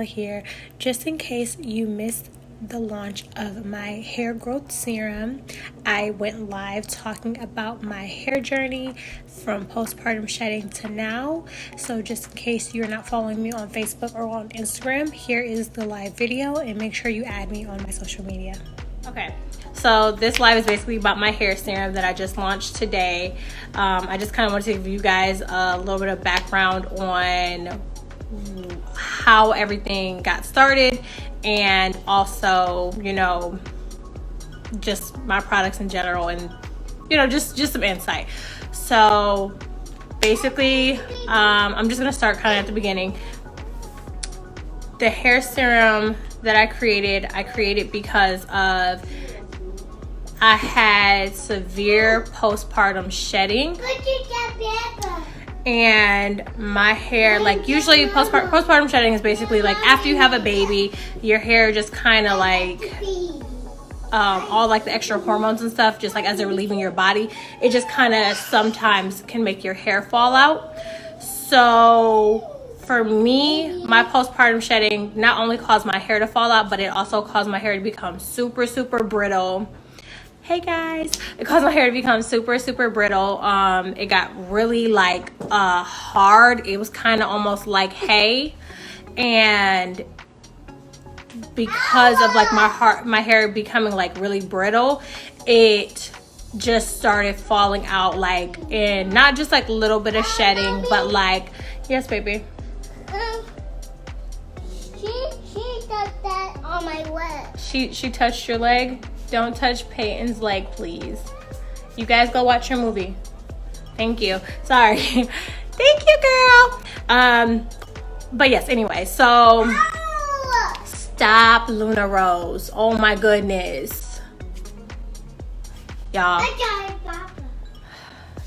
Lola here. Just in case you missed the launch of my hair growth serum, I went live talking about my hair journey from postpartum shedding to now. So just in case you're not following me on Facebook or on Instagram, here is the live video, and make sure you add me on my social media. Okay, so this live is basically about my hair serum that I just launched today. I just kind of want to give you guys a little bit of background on how everything got started, and also, you know, just my products in general, and you know, just some insight. So basically, I'm just gonna start kind of at the beginning. The hair serum that I created because of I had severe postpartum shedding, and my hair, like, usually postpartum shedding is basically like after you have a baby, your hair just kind of like all like the extra hormones and stuff, just like as they're leaving your body, it just kind of sometimes can make your hair fall out. So for me, my postpartum shedding not only caused my hair to fall out, but it also caused my hair to become super brittle. Hey guys, it caused my hair to become super brittle. It got really like hard. It was kind of almost like hay, and because of like my hair becoming like really brittle, it just started falling out, like, in not just like a little bit of shedding, but like, yes baby, she touched that on my leg. She touched your leg. Don't touch Peyton's leg, please. You guys go watch your movie. Thank you. Sorry. Thank you, girl. But yes, anyway, so stop, LolaRose. Oh my goodness. Y'all.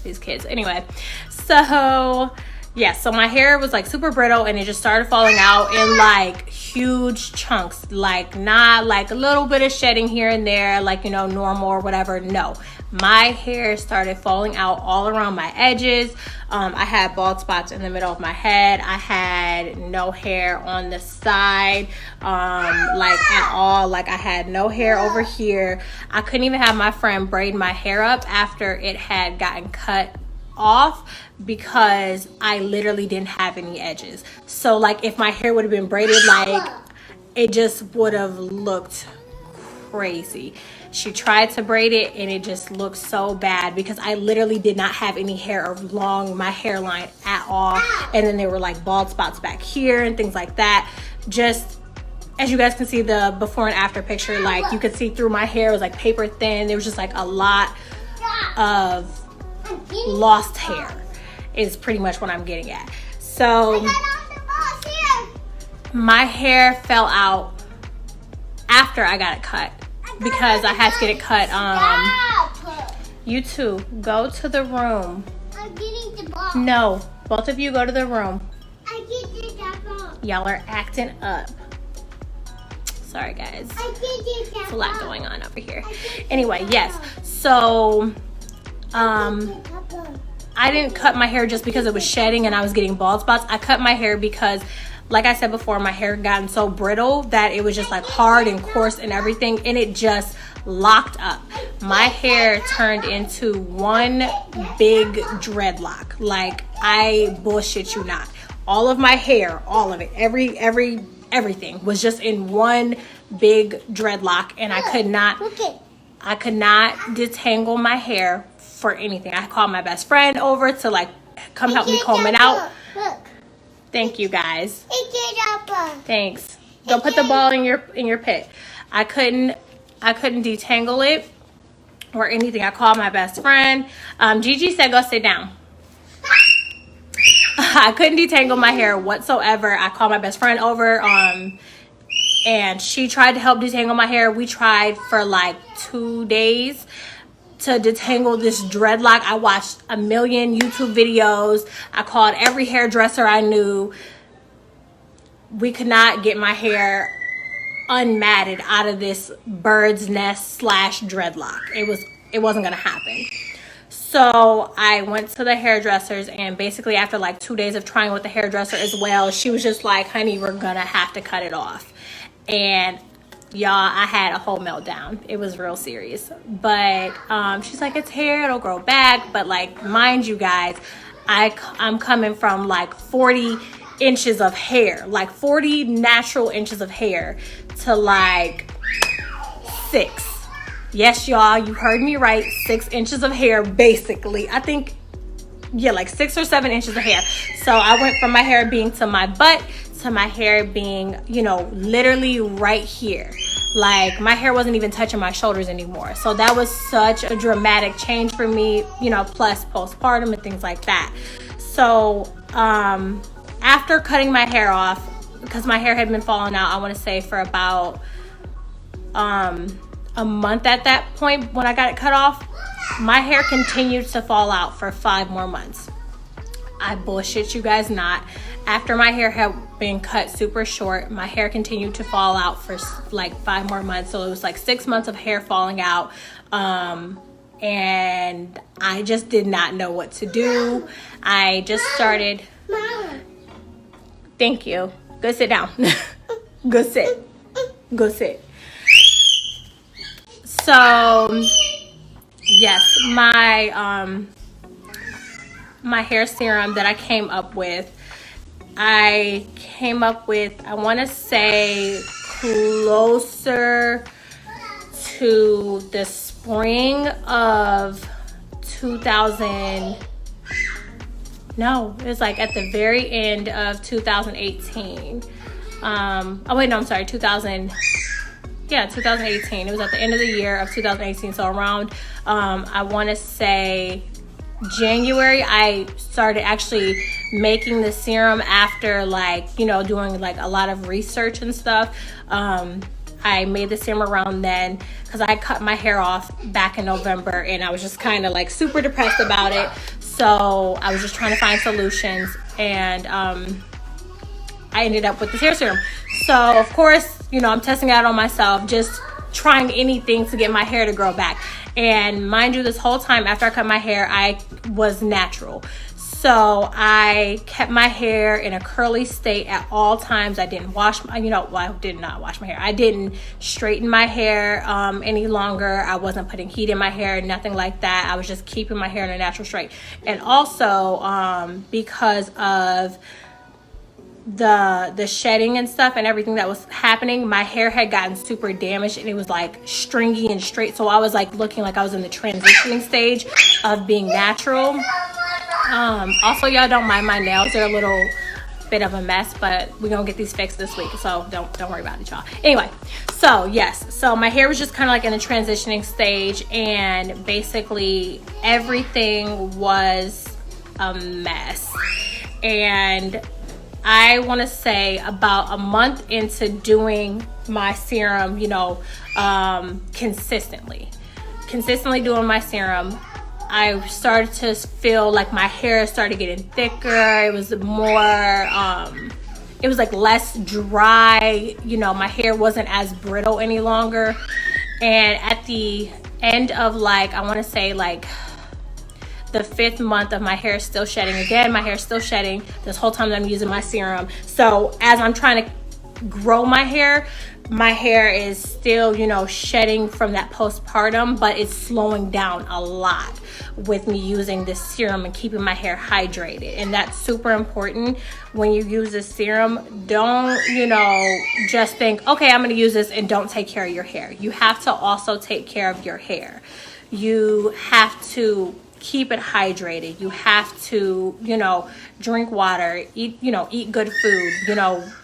These kids. Anyway, so yeah, so my hair was like super brittle, and it just started falling out in like huge chunks, like not like a little bit of shedding here and there, like, you know, normal or whatever. No, my hair started falling out all around my edges. I had bald spots in the middle of my head. I had no hair on the side, like at all. Like I had no hair over here. I couldn't even have my friend braid my hair up after it had gotten cut off, because I literally didn't have any edges. So like if my hair would have been braided, like, it just would have looked crazy. She tried to braid it, and it just looked so bad because I literally did not have any hair along my hairline at all. And then there were like bald spots back here and things like that. Just as you guys can see the before and after picture, like you could see through my hair. It was like paper thin. There was just like a lot of lost hair is pretty much what I'm getting at. So my hair fell out after I got it cut, because I had to get it cut. You two, go to the room. I'm getting the ball. No, both of you go to the room. I get that ball. Y'all are acting up. Sorry guys, there's a lot going on over here. Anyway, yes, so I didn't cut my hair just because it was shedding and I was getting bald spots. I cut my hair because, like I said before, my hair had gotten so brittle that it was just like hard and coarse and everything, and it just locked up. My hair turned into one big dreadlock. Like, I bullshit you not. All of my hair, all of it, everything was just in one big dreadlock, and I could not detangle my hair for anything. I called my best friend over to like come help me comb it out. Thank you guys. Thanks. Go put the ball in your pit. I couldn't detangle it or anything. I called my best friend. Gigi said go sit down. I couldn't detangle my hair whatsoever. I called my best friend over, and she tried to help detangle my hair. We tried for like 2 days to detangle this dreadlock. I watched a million YouTube videos. I called every hairdresser I knew. We could not get my hair unmatted out of this bird's nest / dreadlock. It wasn't gonna happen. So I went to the hairdressers, and basically after like 2 days of trying with the hairdresser as well, she was just like, honey, we're gonna have to cut it off. And y'all, I had a whole meltdown. It was real serious. But she's like, it's hair, it'll grow back. But like, mind you guys, I'm coming from like 40 inches of hair, like 40 natural inches of hair, to like 6. Yes, y'all, you heard me right. 6 inches of hair, basically. I think, yeah, like 6 or 7 inches of hair. So I went from my hair being to my butt to my hair being, you know, literally right here. Like, my hair wasn't even touching my shoulders anymore. So that was such a dramatic change for me, you know, plus postpartum and things like that. So after cutting my hair off, because my hair had been falling out, I want to say for about a month at that point when I got it cut off, my hair continued to fall out for 5 more months. I bullshit you guys not. After my hair had been cut super short, my hair continued to fall out for like 5 more months. So it was like 6 months of hair falling out. And I just did not know what to do. I just started. Mom. Thank you. Go sit down. Go sit. Go sit. So yes, my hair serum that I came up with, I want to say closer to the spring of 2000. No, it was like at the very end of 2018. Oh wait, no, I'm sorry, 2018. It was at the end of the year of 2018. So around, I want to say January, I started actually making the serum after, like, you know, doing like a lot of research and stuff. I made the serum around then because I cut my hair off back in November, and I was just kind of like super depressed about it. So I was just trying to find solutions, and I ended up with this hair serum. So of course, you know, I'm testing it out on myself, just trying anything to get my hair to grow back. And mind you, this whole time after I cut my hair, I was natural. So I kept my hair in a curly state at all times. I didn't wash my, I did not wash my hair. I didn't straighten my hair any longer. I wasn't putting heat in my hair, nothing like that. I was just keeping my hair in a natural straight. And also because of the shedding and stuff and everything that was happening, my hair had gotten super damaged, and it was like stringy and straight. So I was like looking like I was in the transitioning stage of being natural. Also, y'all don't mind my nails. They're a little bit of a mess, but we're gonna get these fixed this week, so don't worry about it, y'all. Anyway, so yes, so my hair was just kind of like in a transitioning stage, and basically everything was a mess. And I want to say about a month into doing my serum, consistently doing my serum, I started to feel like my hair started getting thicker. It was more, it was like less dry. My hair wasn't as brittle any longer. And at the end of I want to say the 5th month of my hair still shedding. Again, my hair is still shedding this whole time that I'm using my serum. So as I'm trying to grow my hair is still, shedding from that postpartum, but it's slowing down a lot with me using this serum and keeping my hair hydrated. And that's super important when you use this serum. Don't, just think, okay, I'm going to use this, and don't take care of your hair. You have to also take care of your hair. You have to keep it hydrated. You have to, drink water, eat good food.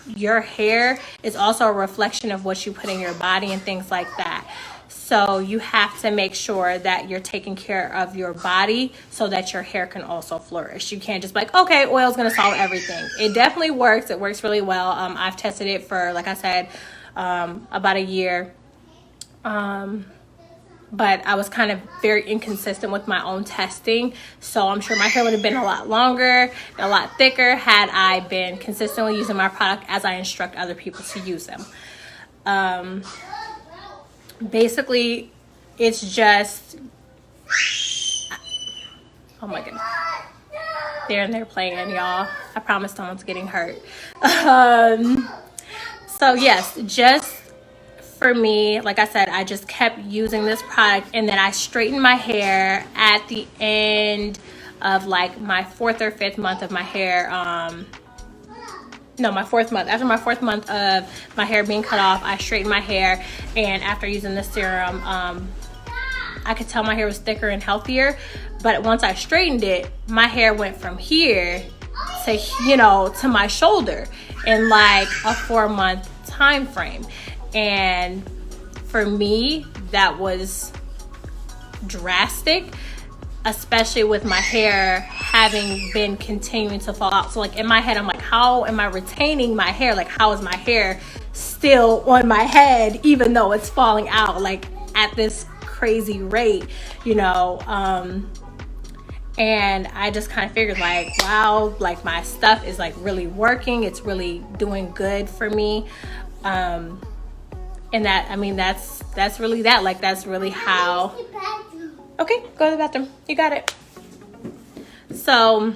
Your hair is also a reflection of what you put in your body and things like that. So you have to make sure that you're taking care of your body so that your hair can also flourish. You can't just be like, okay, oil is going to solve everything. It definitely works. It works really well. I've tested it for, like I said, about a year. But I was kind of very inconsistent with my own testing. So I'm sure my hair would have been a lot longer, a lot thicker had I been consistently using my product as I instruct other people to use them. Basically, it's just, Oh my goodness. They're in there playing, y'all. I promise no one's getting hurt. So yes, just for me, like I said, I just kept using this product, and then I straightened my hair at the end of like my 4th or 5th month of my hair. No, my 4th month. After my 4th month of my hair being cut off, I straightened my hair, and after using the serum, I could tell my hair was thicker and healthier. But once I straightened it, my hair went from here to, you know, to my shoulder in like a 4-month time frame. And for me, that was drastic, especially with my hair having been continuing to fall out. So like in my head, I'm like, how am I retaining my hair? Like, how is my hair still on my head even though it's falling out like at this crazy rate, you know? And I just kind of figured like, wow, like my stuff is like really working. It's really doing good for me. And that, I mean, that's really that, like, that's really how. Okay, go to the bathroom. You got it. So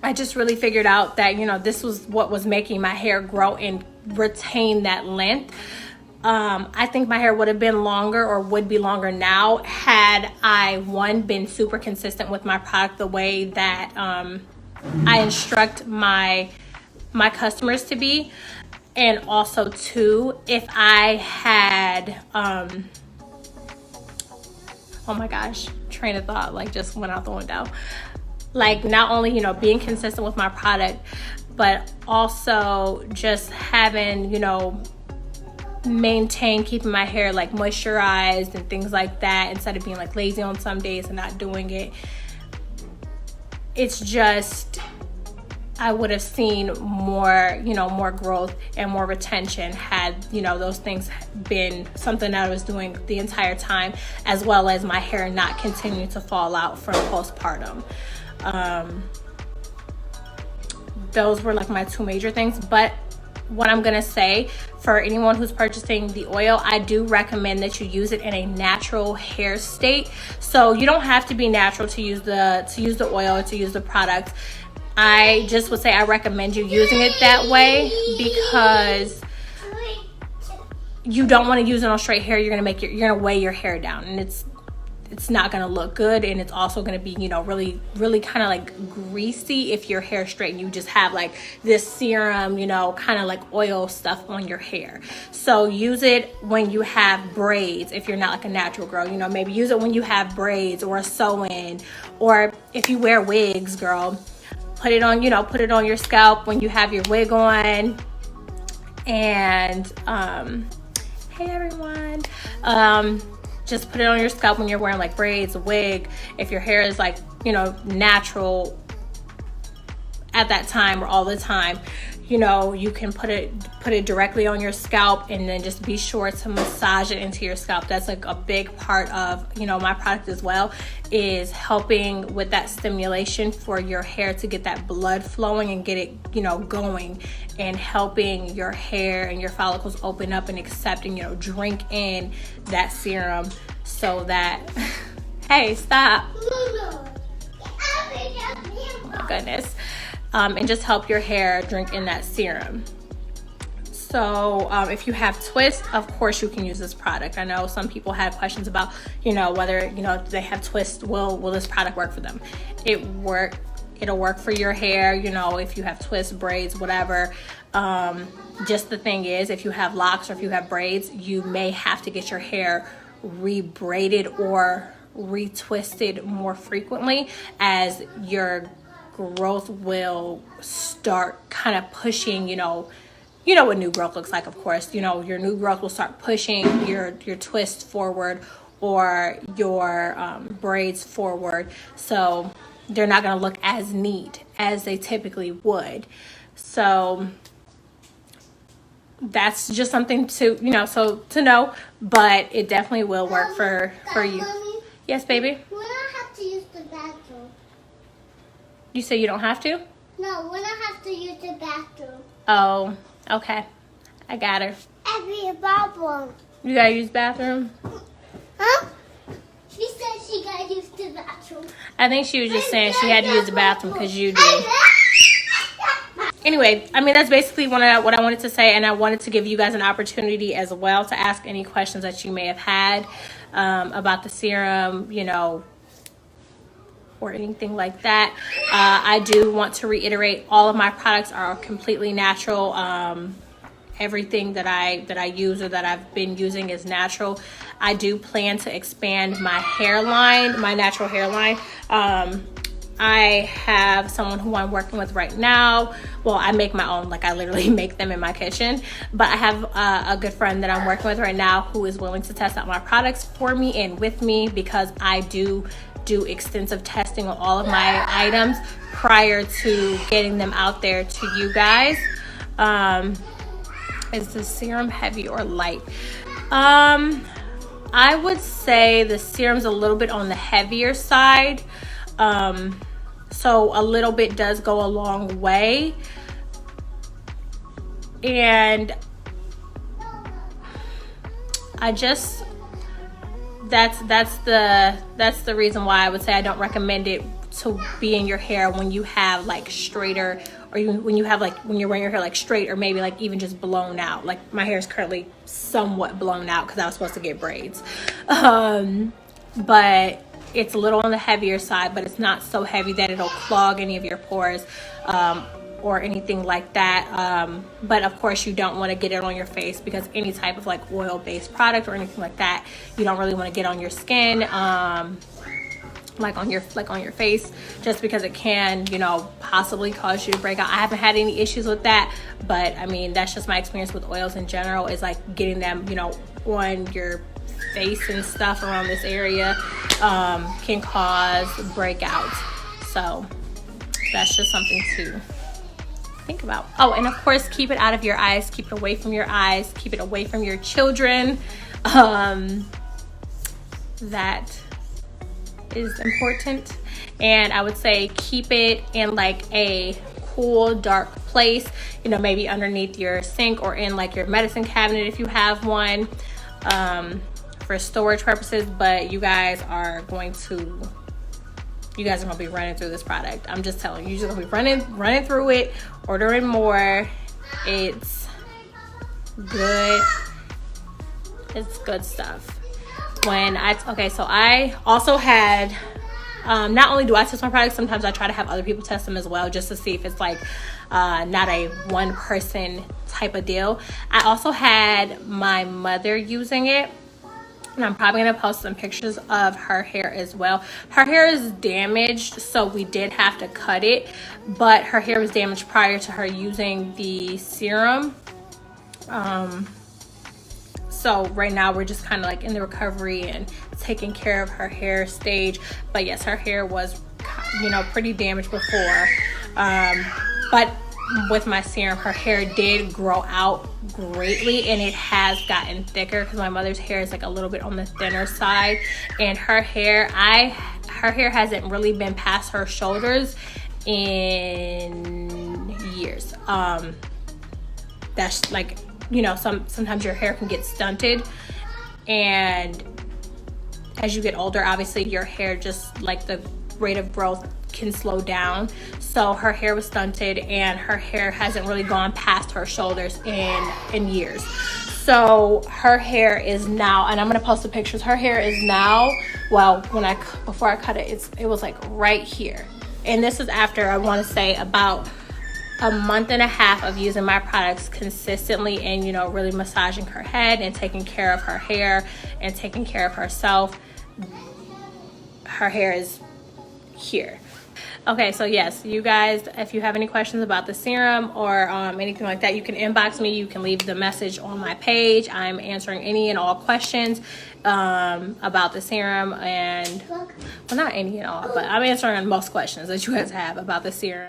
I just really figured out that, you know, this was what was making my hair grow and retain that length. I think my hair would have been longer, or would be longer now, had I, one, been super consistent with my product the way that I instruct my customers to be. And also, two, if I had, oh my gosh, train of thought like just went out the window. Like, not only, you know, being consistent with my product, but also just having, you know, keeping my hair like moisturized and things like that, instead of being like lazy on some days and not doing it. It's just, I would have seen more, you know, more growth and more retention had, you know, those things been something that I was doing the entire time, as well as my hair not continuing to fall out from postpartum. Those were like my two major things. But what I'm gonna say, for anyone who's purchasing the oil, I do recommend that you use it in a natural hair state. So you don't have to be natural to use the oil or to use the product. I just would say I recommend you using it that way, because you don't want to use it on straight hair. You're gonna weigh your hair down, and it's not gonna look good, and it's also gonna be, you know, really kind of like greasy if your hair straight and you just have like this serum, you know, kind of like oil stuff on your hair. So use it when you have braids. If you're not like a natural girl, you know, maybe use it when you have braids or a sew-in, or if you wear wigs, girl, put it on, you know, put it on your scalp when you have your wig on. And hey everyone, just put it on your scalp when you're wearing like braids, a wig. If your hair is like, you know, natural at that time or all the time, you know, you can put it directly on your scalp, and then just be sure to massage it into your scalp. That's like a big part of, you know, my product as well, is helping with that stimulation for your hair to get that blood flowing and get it, you know, going, and helping your hair and your follicles open up and accept and, you know, drink in that serum, so that hey, stop. Oh my goodness. And just help your hair drink in that serum. So if you have twists, of course you can use this product. I know some people had questions about, you know, whether, you know, if they have twists, will this product work for them? It'll work for your hair, you know, if you have twists, braids, whatever. Just the thing is, if you have locks or if you have braids, you may have to get your hair re-braided or retwisted more frequently, as your growth will start kind of pushing, you know what new growth looks like, of course. You know, your new growth will start pushing your twist forward or your braids forward, so they're not going to look as neat as they typically would. So that's just something to, you know, so to know, but it definitely will work for you. Mommy, Yes, baby? when I have to use the bathroom? You say you don't have to? No, when I have to use the bathroom. Oh, okay. I got her. Every bathroom. You gotta use bathroom? Huh? She said she she gotta use the bathroom. I think she was just saying she had to use the bathroom because you do. Anyway, I mean, that's basically what I wanted to say, and I wanted to give you guys an opportunity as well to ask any questions that you may have had about the serum, you know, or anything like that. I do want to reiterate, all of my products are completely natural. Everything that I use or that I've been using is natural. I do plan to expand my hairline, my natural hairline. I have someone who I'm working with right now. Well, I make my own, like I literally make them in my kitchen. But I have a good friend that I'm working with right now who is willing to test out my products for me and with me, because I do extensive testing on all of my items prior to getting them out there to you guys. Is the serum heavy or light? I would say the serum's a little bit on the heavier side. So a little bit does go a long way. And I just, that's the reason why I would say I don't recommend it to be in your hair when you have like straighter, or even when you have like, when you're wearing your hair like straight, or maybe like even just blown out. Like my hair is currently somewhat blown out because I was supposed to get braids. But it's a little on the heavier side, but it's not so heavy that it'll clog any of your pores or anything like that. But of course you don't want to get it on your face, because any type of like oil-based product or anything like that, you don't really want to get on your skin, like on your face, just because it can, you know, possibly cause you to break out. I haven't had any issues with that, but I mean, that's just my experience with oils in general, is like getting them, you know, on your face and stuff around this area can cause breakouts. So that's just something to think about. Oh, and of course, keep it out of your eyes, keep it away from your eyes, keep it away from your children. That is important. And I would say keep it in like a cool, dark place, you know, maybe underneath your sink or in like your medicine cabinet if you have one, for storage purposes. But you guys are going to be running through this product. I'm just telling you, you're just gonna be running through it, ordering more. It's good. It's good stuff. So I also had, not only do I test my products, sometimes I try to have other people test them as well, just to see if it's like not a one person type of deal. I also had my mother using it, and I'm probably gonna post some pictures of her hair as well. Her hair is damaged, so we did have to cut it, but her hair was damaged prior to her using the serum. So right now we're just kind of like in the recovery and taking care of her hair stage. But yes, her hair was, you know, pretty damaged before. But with my serum, her hair did grow out greatly, and it has gotten thicker, because my mother's hair is like a little bit on the thinner side, and her hair hasn't really been past her shoulders in years. That's like, you know, sometimes your hair can get stunted, and as you get older, obviously your hair, just like the rate of growth can slow down. So her hair was stunted, and her hair hasn't really gone past her shoulders in years. So her hair is now, and I'm gonna post the pictures, her hair is now, well, before I cut it, it was like right here. And this is after, I want to say, about a month and a half of using my products consistently, and, you know, really massaging her head and taking care of her hair and taking care of herself. Her hair is here. Okay, so yes, you guys, if you have any questions about the serum or anything like that, you can inbox me. You can leave the message on my page. I'm answering any and all questions about the serum, and, well, not any and all, but I'm answering most questions that you guys have about the serum.